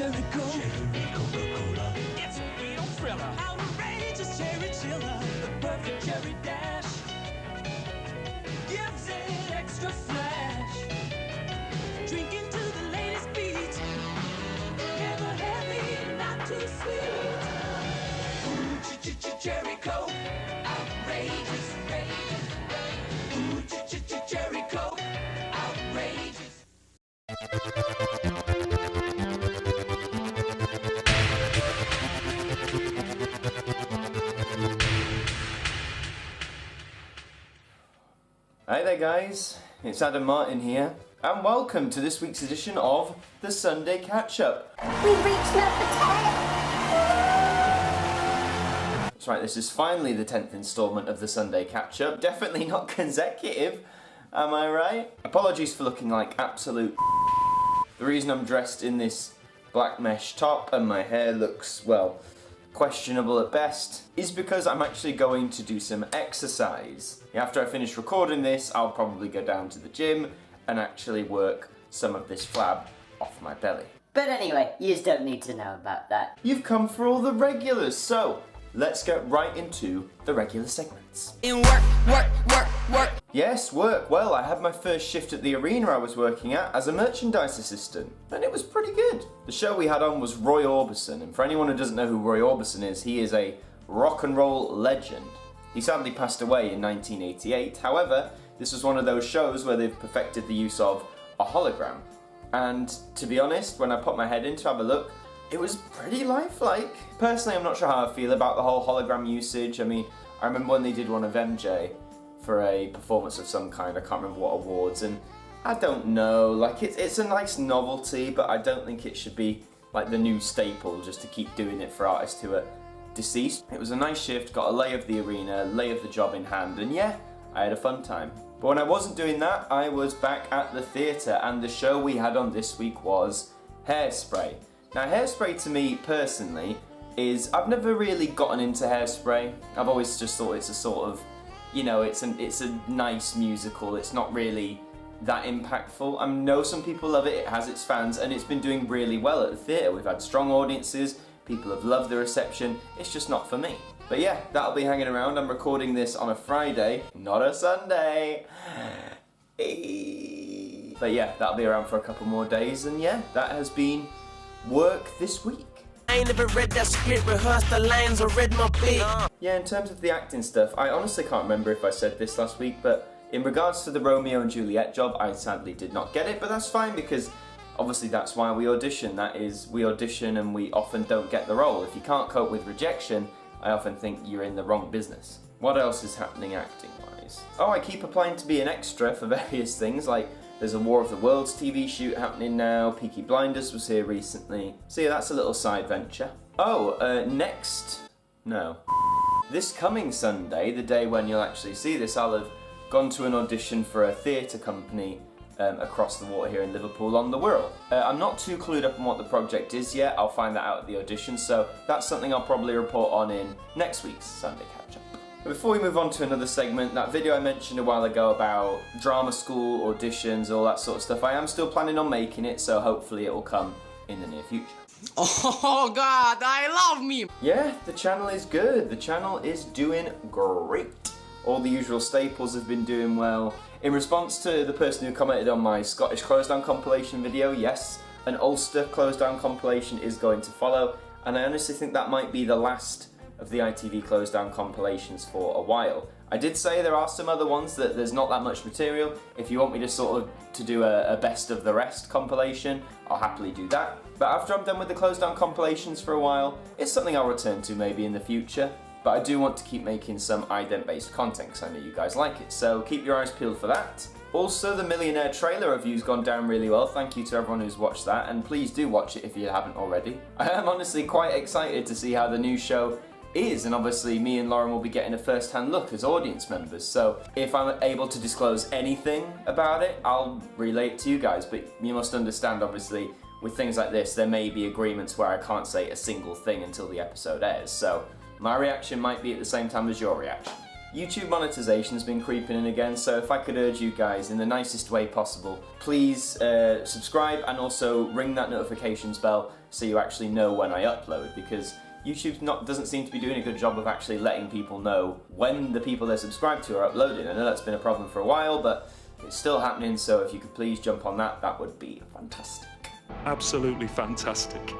cherry Coca-Cola. It's a real thriller. Outrageous cherry chiller. The perfect cherry dash gives it extra flash. Drinking to the latest beat. Never heavy, not too sweet. Ooh, cherry Coke. Outrageous, Ooh, cherry Coke. Outrageous. Hi there guys, it's Adam Martyn here, and welcome to this week's edition of the Sunday Catch-Up. We've reached number 10! That's right, this is finally the 10th instalment of the Sunday Catch-Up. Definitely not consecutive, am I right? Apologies for looking like absolute The reason I'm dressed in this black mesh top and my hair looks, well, questionable at best, is because I'm actually going to do some exercise. After I finish recording this, I'll probably go down to the gym and actually work some of this flab off my belly. But anyway, you just don't need to know about that. You've come for all the regulars, so let's get right into the regular segments. In work. Yes, work. Well, I had my first shift at the arena I was working at as a merchandise assistant, and it was pretty good. The show we had on was Roy Orbison, and for anyone who doesn't know who Roy Orbison is, he is a rock and roll legend. He sadly passed away in 1988, however, this was one of those shows where they've perfected the use of a hologram. And to be honest, when I put my head in to have a look, it was pretty lifelike. Personally, I'm not sure how I feel about the whole hologram usage. I mean, I remember when they did one of MJ for a performance of some kind, I can't remember what awards, and I don't know, like it's a nice novelty, but I don't think it should be like the new staple just to keep doing it for artists who are deceased. It was a nice shift, got a lay of the arena, lay of the job in hand, and yeah, I had a fun time. But when I wasn't doing that, I was back at the theatre, and the show we had on this week was Hairspray. Now, Hairspray to me personally is, I've never really gotten into Hairspray. I've always just thought it's a sort of, you know, it's a nice musical. It's not really that impactful. I know some people love it, it has its fans, and it's been doing really well at the theatre. We've had strong audiences, people have loved the reception. It's just not for me. But yeah, that'll be hanging around. I'm recording this on a Friday, not a Sunday. But yeah, that'll be around for a couple more days, and yeah, that has been work this week. I ain't never read that script, rehearsed the lines, or read my bit. Yeah, in terms of the acting stuff, I honestly can't remember if I said this last week, but in regards to the Romeo and Juliet job, I sadly did not get it, but that's fine because obviously that's why we audition. That is, we audition and we often don't get the role. If you can't cope with rejection, I often think you're in the wrong business. What else is happening acting-wise? Oh, I keep applying to be an extra for various things, like there's a War of the Worlds TV shoot happening now, Peaky Blinders was here recently. So yeah, that's a little side venture. Oh, this coming Sunday, the day when you'll actually see this, I'll have gone to an audition for a theatre company across the water here in Liverpool on the Wirral. I'm not too clued up on what the project is yet, I'll find that out at the audition, so that's something I'll probably report on in next week's Sunday Catch-Up. Before we move on to another segment, that video I mentioned a while ago about drama school, auditions, all that sort of stuff, I am still planning on making it, so hopefully it will come in the near future. Oh God, I love me! Yeah, the channel is good. The channel is doing great. All the usual staples have been doing well. In response to the person who commented on my Scottish Close Down compilation video, yes, an Ulster Close Down compilation is going to follow, and I honestly think that might be the last of the ITV Close Down compilations for a while. I did say there are some other ones that there's not that much material. If you want me to sort of to do a best of the rest compilation, I'll happily do that. But after I'm done with the Close Down compilations for a while, it's something I'll return to maybe in the future. But I do want to keep making some ident-based content because I know you guys like it, so keep your eyes peeled for that. Also, the Millionaire trailer review's gone down really well. Thank you to everyone who's watched that, and please do watch it if you haven't already. I am honestly quite excited to see how the new show is, and obviously me and Lauren will be getting a first-hand look as audience members, so if I'm able to disclose anything about it, I'll relay it to you guys, but you must understand, obviously, with things like this, there may be agreements where I can't say a single thing until the episode airs, so my reaction might be at the same time as your reaction. YouTube monetization's been creeping in again, so if I could urge you guys in the nicest way possible, please subscribe and also ring that notifications bell so you actually know when I upload, because YouTube doesn't seem to be doing a good job of actually letting people know when the people they're subscribed to are uploading. I know that's been a problem for a while, but it's still happening, so if you could please jump on that, that would be fantastic. Absolutely fantastic.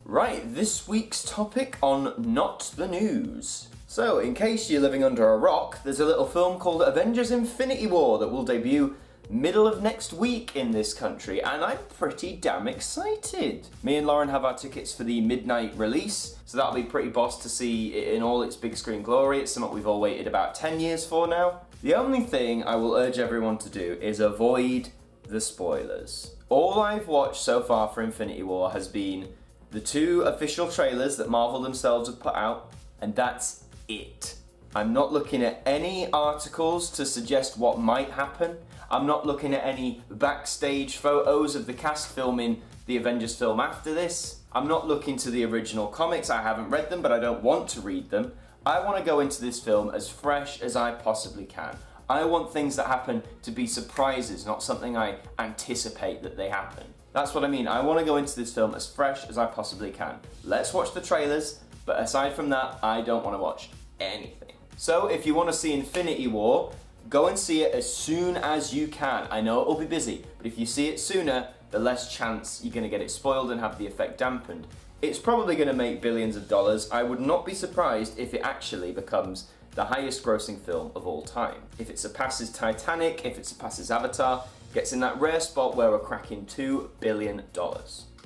Right, this week's topic on Not the News. So, in case you're living under a rock, there's a little film called Avengers Infinity War that will debut middle of next week in this country, and I'm pretty damn excited. Me and Lauren have our tickets for the midnight release, so that'll be pretty boss to see it in all its big screen glory. It's something we've all waited about 10 years for now. The only thing I will urge everyone to do is avoid the spoilers. All I've watched so far for Infinity War has been the 2 official trailers that Marvel themselves have put out, and that's it. I'm not looking at any articles to suggest what might happen. I'm not looking at any backstage photos of the cast filming the Avengers film after this. I'm not looking to the original comics. I haven't read them, but I don't want to read them. I want to go into this film as fresh as I possibly can. I want things that happen to be surprises, not something I anticipate that they happen. That's what I mean. I want to go into this film as fresh as I possibly can. Let's watch the trailers, but aside from that, I don't want to watch anything. So if you want to see Infinity War, go and see it as soon as you can. I know it'll be busy, but if you see it sooner, the less chance you're going to get it spoiled and have the effect dampened. It's probably going to make billions of dollars. I would not be surprised if it actually becomes the highest grossing film of all time. If it surpasses Titanic, if it surpasses Avatar, gets in that rare spot where we're cracking $2 billion.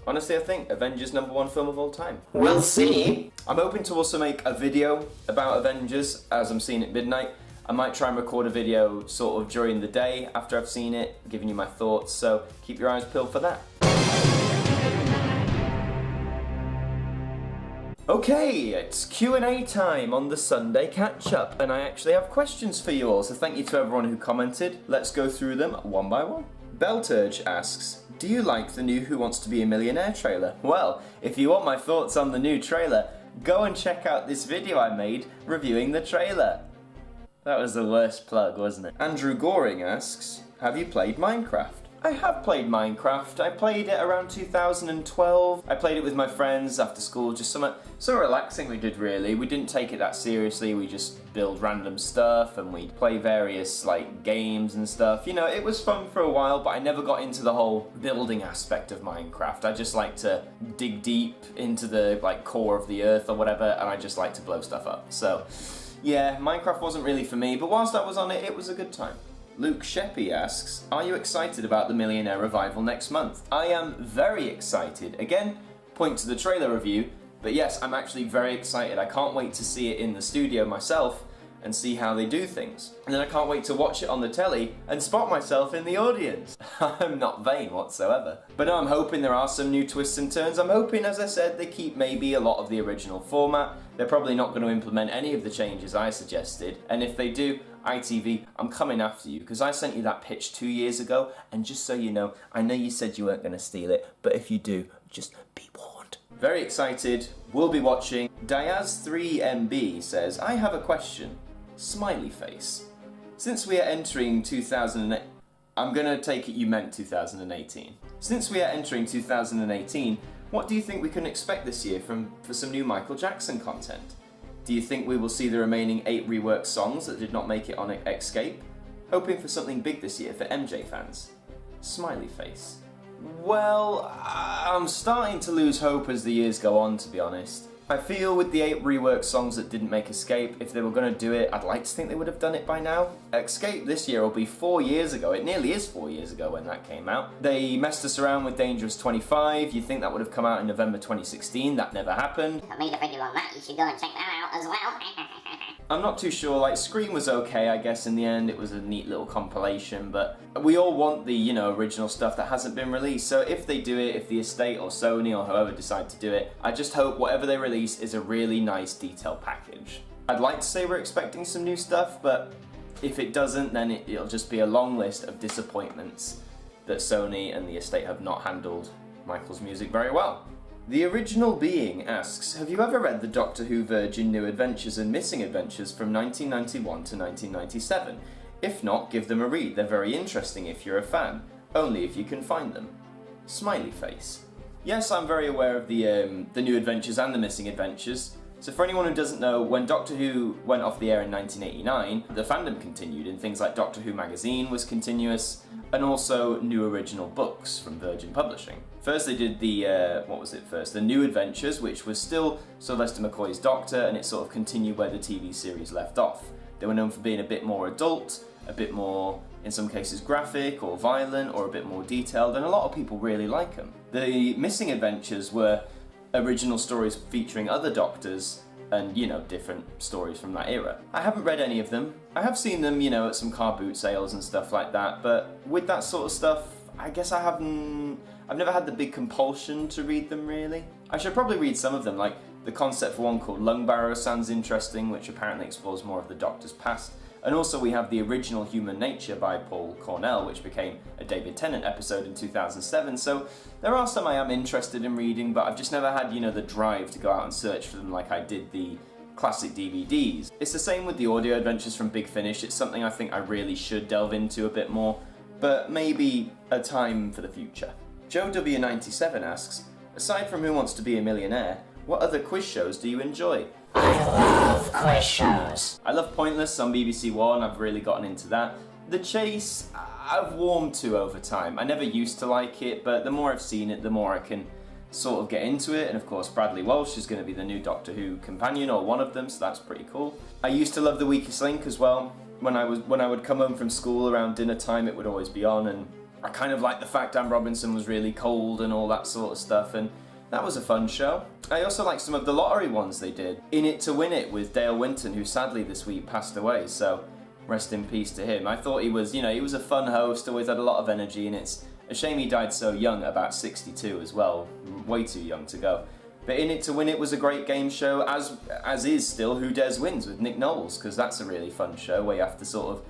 Honestly, I think Avengers #1 film of all time. We'll see. I'm hoping to also make a video about Avengers as I'm seeing it midnight. I might try and record a video sort of during the day after I've seen it, giving you my thoughts, so keep your eyes peeled for that. Okay, it's Q&A time on the Sunday catch-up, and I actually have questions for you all, so thank you to everyone who commented. Let's go through them one by one. Belturge asks, do you like the new Who Wants to Be a Millionaire trailer? Well, if you want my thoughts on the new trailer, go and check out this video I made reviewing the trailer. That was the worst plug, wasn't it? Andrew Goring asks, have you played Minecraft? I have played Minecraft. I played it around 2012. I played it with my friends after school, just something so relaxing we did really. We didn't take it that seriously, we just build random stuff and we'd play various like games and stuff. You know, it was fun for a while, but I never got into the whole building aspect of Minecraft. I just like to dig deep into the like core of the earth or whatever, and I just like to blow stuff up. So yeah, Minecraft wasn't really for me, but whilst I was on it, it was a good time. Luke Sheppy asks, are you excited about the Millionaire revival next month? I am very excited. Again, point to the trailer review, but yes, I'm actually very excited. I can't wait to see it in the studio myself and see how they do things. And then I can't wait to watch it on the telly and spot myself in the audience. I'm not vain whatsoever. But no, I'm hoping there are some new twists and turns. I'm hoping, as I said, they keep maybe a lot of the original format. They're probably not going to implement any of the changes I suggested. And if they do, ITV, I'm coming after you, because I sent you that pitch 2 years ago, and just so you know, I know you said you weren't going to steal it, but if you do, just be warned. Very excited, we'll be watching. Diaz3MB says, I have a question. Smiley face. Since we are entering 2008, I'm going to take it you meant 2018. Since we are entering 2018, what do you think we can expect this year for some new Michael Jackson content? Do you think we will see the remaining 8 reworked songs that did not make it on Escape? Hoping for something big this year for MJ fans. Smiley face. Well, I'm starting to lose hope as the years go on, to be honest. I feel with the 8 reworked songs that didn't make Escape, if they were going to do it, I'd like to think they would have done it by now. Escape this year will be 4 years ago. It nearly is 4 years ago when that came out. They messed us around with Dangerous 25. You'd think that would have come out in November 2016. That never happened. I made a video on that. You should go and check that out as well. I'm not too sure, like, Scream was okay, I guess, in the end. It was a neat little compilation, but we all want the, you know, original stuff that hasn't been released. So if they do it, if the estate or Sony or whoever decide to do it, I just hope whatever they release is a really nice detailed package. I'd like to say we're expecting some new stuff, but if it doesn't, then it'll just be a long list of disappointments that Sony and the estate have not handled Michael's music very well. The Original Being asks, have you ever read the Doctor Who Virgin New Adventures and Missing Adventures from 1991 to 1997? If not, give them a read. They're very interesting if you're a fan. Only if you can find them. Smiley face. Yes, I'm very aware of the New Adventures and the Missing Adventures. So for anyone who doesn't know, when Doctor Who went off the air in 1989, the fandom continued, and things like Doctor Who magazine was continuous, and also new original books from Virgin Publishing. First they did the, the New Adventures, which was still Sylvester McCoy's Doctor, and it sort of continued where the TV series left off. They were known for being a bit more adult, a bit more, in some cases, graphic or violent, or a bit more detailed, and a lot of people really like them. The Missing Adventures were original stories featuring other Doctors and, you know, different stories from that era. I haven't read any of them. I have seen them, you know, at some car boot sales and stuff like that, but with that sort of stuff, I guess I've never had the big compulsion to read them, really. I should probably read some of them, like the concept for one called Lung Barrow sounds interesting, which apparently explores more of the Doctor's past. And also we have The Original Human Nature by Paul Cornell, which became a David Tennant episode in 2007, so there are some I am interested in reading, but I've just never had, you know, the drive to go out and search for them like I did the classic DVDs. It's the same with the audio adventures from Big Finish. It's something I think I really should delve into a bit more, but maybe a time for the future. Joe W97 asks, aside from Who Wants to Be a Millionaire, what other quiz shows do you enjoy? I love quiz shows. I love Pointless on BBC One, I've really gotten into that. The Chase, I've warmed to over time. I never used to like it, but the more I've seen it, the more I can sort of get into it. And of course, Bradley Walsh is going to be the new Doctor Who companion, or one of them, so that's pretty cool. I used to love The Weakest Link as well. When I would come home from school around dinner time, it would always be on, and I kind of liked the fact Anne Robinson was really cold and all that sort of stuff, and that was a fun show. I also liked some of the lottery ones they did. In It to Win It with Dale Winton, who sadly this week passed away, so rest in peace to him. I thought he was, you know, he was a fun host, always had a lot of energy, and it's a shame he died so young, about 62 as well, way too young to go. But In It to Win It was a great game show, as is still Who Dares Wins with Nick Knowles, because that's a really fun show where you have to sort of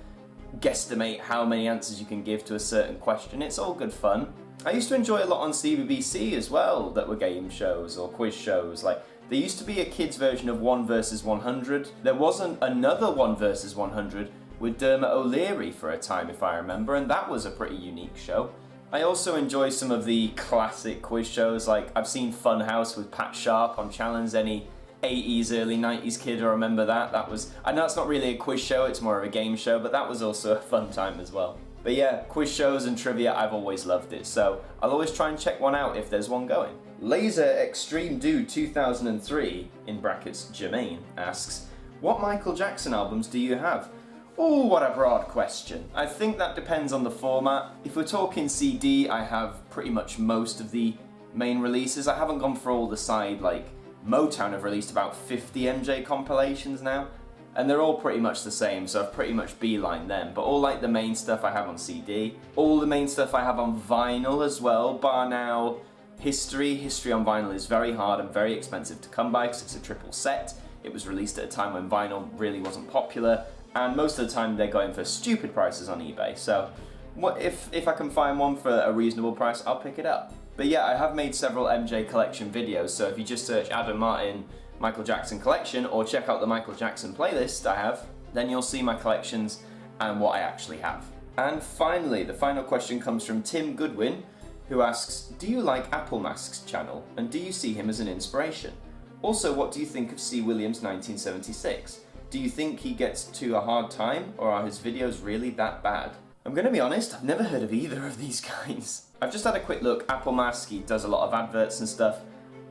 guesstimate how many answers you can give to a certain question. It's all good fun. I used to enjoy a lot on CBBC as well that were game shows or quiz shows. Like, there used to be a kids version of 1 vs 100. There wasn't another 1 vs 100 with Dermot O'Leary for a time, if I remember, and that was a pretty unique show. I also enjoy some of the classic quiz shows, like I've seen Funhouse with Pat Sharp on Challenge. Any 80s, early 90s kid will remember that. That was, I know it's not really a quiz show, it's more of a game show, but that was also a fun time as well. But yeah, quiz shows and trivia, I've always loved it, so I'll always try and check one out if there's one going. Laser Extreme Dude 2003, in brackets Jermaine, asks, what Michael Jackson albums do you have? Oh, what a broad question. I think that depends on the format. If we're talking CD, I have pretty much most of the main releases. I haven't gone for all the side, like Motown have released about 50 MJ compilations now, and they're all pretty much the same, so I've pretty much beelined them. But all like the main stuff I have on CD, all the main stuff I have on vinyl as well, bar now History. History on vinyl is very hard and very expensive to come by because it's a triple set. It was released at a time when vinyl really wasn't popular, and most of the time they're going for stupid prices on eBay. So if I can find one for a reasonable price, I'll pick it up. But yeah, I have made several MJ collection videos, so if you just search Adam Martyn Michael Jackson collection or check out the Michael Jackson playlist I have, then you'll see my collections and what I actually have. And finally, the final question comes from Tim Goodwin, who asks, do you like Apple Mask's channel, and do you see him as an inspiration? Also, what do you think of C. Williams 1976? Do you think he gets to a hard time, or are his videos really that bad? I'm gonna be honest, I've never heard of either of these guys. I've just had a quick look. Apple Mask, he does a lot of adverts and stuff.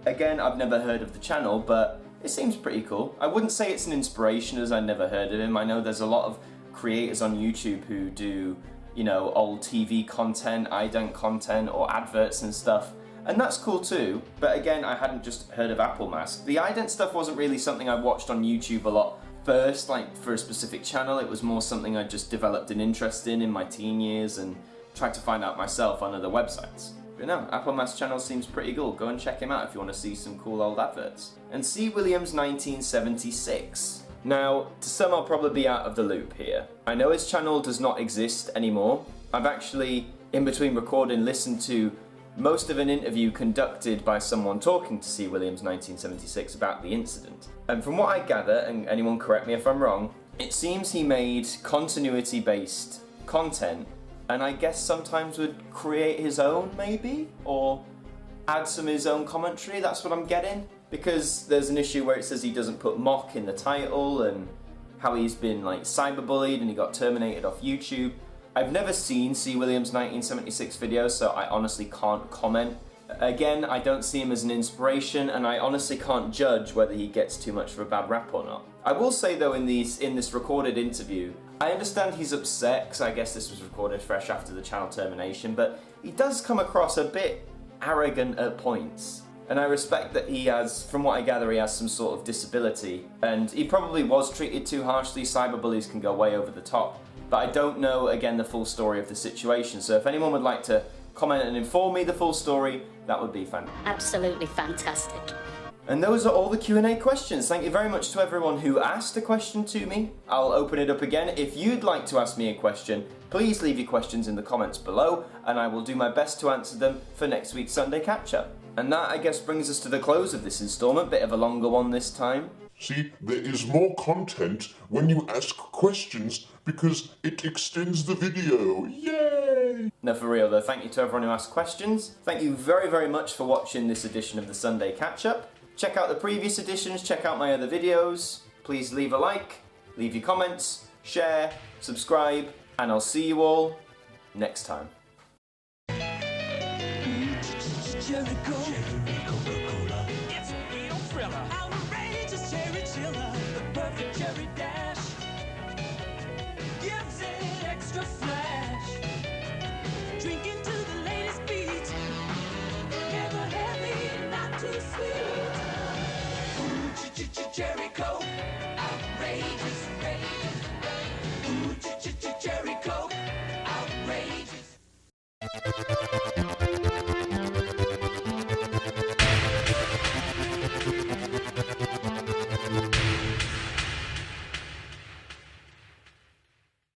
Again, I've never heard of the channel, but it seems pretty cool. I wouldn't say it's an inspiration as I never heard of him. I know there's a lot of creators on YouTube who do, you know, old TV content, ident content, or adverts and stuff. And that's cool too, but again, I hadn't just heard of Apple Mask. The ident stuff wasn't really something I watched on YouTube a lot first, like for a specific channel. It was more something I just developed an interest in my teen years and tried to find out myself on other websites. But no, Apple Mask channel seems pretty cool. Go and check him out if you want to see some cool old adverts. And C. Williams 1976. Now, to some I'll probably be out of the loop here. I know his channel does not exist anymore. I've actually, in between recording, listened to most of an interview conducted by someone talking to C. Williams 1976 about the incident. And from what I gather, and anyone correct me if I'm wrong, it seems he made continuity-based content, and I guess sometimes would create his own, maybe? Or add some of his own commentary, that's what I'm getting. Because there's an issue where it says he doesn't put mock in the title, and how he's been like cyberbullied and he got terminated off YouTube. I've never seen C. Williams 1976 videos, so I honestly can't comment. Again, I don't see him as an inspiration, and I honestly can't judge whether he gets too much of a bad rap or not. I will say though, in this recorded interview, I understand he's upset, because I guess this was recorded fresh after the channel termination, but he does come across a bit arrogant at points. And I respect that he has, from what I gather, he has some sort of disability, and he probably was treated too harshly. Cyberbullies can go way over the top, but I don't know, again, the full story of the situation. So if anyone would like to comment and inform me the full story, that would be fantastic. Absolutely fantastic. And those are all the Q&A questions. Thank you very much to everyone who asked a question to me. I'll open it up again. If you'd like to ask me a question, please leave your questions in the comments below, and I will do my best to answer them for next week's Sunday Catch-Up. And that, I guess, brings us to the close of this instalment. Bit of a longer one this time. See, there is more content when you ask questions because it extends the video. Yay! No, for real though, thank you to everyone who asked questions. Thank you very, very much for watching this edition of the Sunday Catch-Up. Check out the previous editions, check out my other videos. Please leave a like, leave your comments, share, subscribe, and I'll see you all next time. Jericho. Coca-Cola. It's a real thriller. Outrageous cherry chiller. The perfect cherry dash. Gives it extra flash. Drinking to the latest beat. Never heavy, not too sweet. Ooh, Jericho. Outrageous, outrageous. Ooh, Jericho. Outrageous.